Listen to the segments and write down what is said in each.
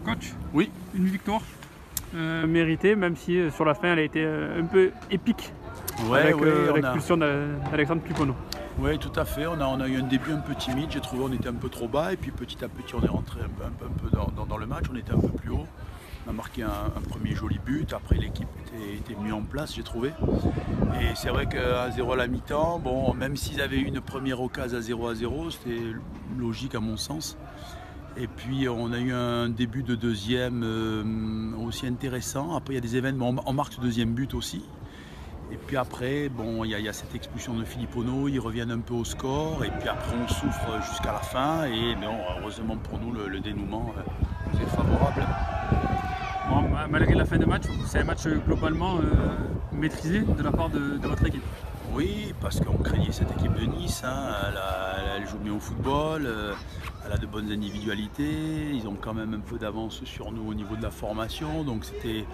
Coach, Oui, une victoire méritée, même si sur la fin elle a été un peu épique avec l'expulsion d'Alexandre Pupono. oui, tout à fait. On a eu un début un peu timide. J'ai trouvé on était un peu trop bas et puis petit à petit on est rentré un peu dans le match. On était un peu plus haut. On a marqué un premier joli but. Après l'équipe était mieux en place, j'ai trouvé. Et c'est vrai qu'à 0 à la mi-temps, bon, même s'ils avaient eu une première occasion à 0, c'était logique à mon sens. Et puis on a eu un début de deuxième aussi intéressant. Après il y a des événements, on marque ce deuxième but aussi. Et puis après, bon, il y a cette expulsion de Filippono, ils reviennent un peu au score. Et puis après on souffre jusqu'à la fin. Et non, heureusement pour nous, le dénouement nous est favorable. Bon, malgré la fin de match, c'est un match globalement maîtrisé de la part de votre équipe. Oui, parce qu'on craignait cette équipe de Nice, hein. Elle joue bien au football, elle a de bonnes individualités, ils ont quand même un peu d'avance sur nous au niveau de la formation, donc c'est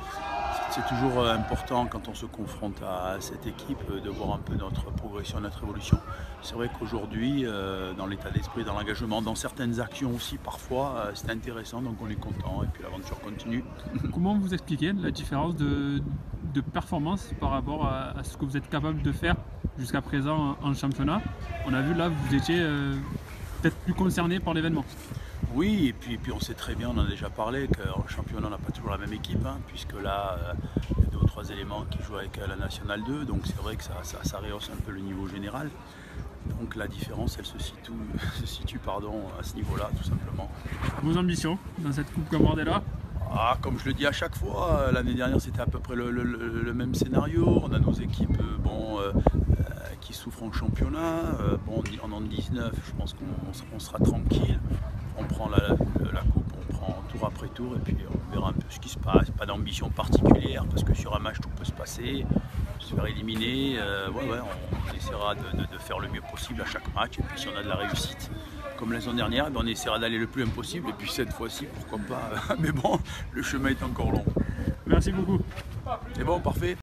toujours important quand on se confronte à cette équipe de voir un peu notre progression, notre évolution. C'est vrai qu'aujourd'hui, dans l'état d'esprit, dans l'engagement, dans certaines actions aussi parfois, c'est intéressant, donc on est content et puis l'aventure continue. Comment vous expliquez la différence de performance par rapport à ce que vous êtes capable de faire jusqu'à présent en championnat? On a vu là, vous étiez peut-être plus concerné par l'événement. Oui, et puis on sait très bien, on en a déjà parlé, qu'en championnat on n'a pas toujours la même équipe, hein, puisque là, il y a 2 ou 3 éléments qui jouent avec la Nationale 2, donc c'est vrai que ça rehausse un peu le niveau général. Donc la différence, elle se situe à ce niveau-là, tout simplement. Vos ambitions dans cette Coupe Gambardella? Ah, comme je le dis à chaque fois, l'année dernière c'était à peu près le même scénario. On a nos équipes qui souffrent en championnat. En an 19, je pense qu'on sera tranquille. On prend la coupe, on prend tour après tour et puis on verra un peu ce qui se passe. Pas d'ambition particulière parce que sur un match tout peut se passer, se faire éliminer. On essaiera de faire le mieux possible à chaque match et puis si on a de la réussite comme la saison dernière, on essaiera d'aller le plus loin possible et puis cette fois-ci pourquoi pas. Mais bon, le chemin est encore long. Merci beaucoup. C'est bon, parfait.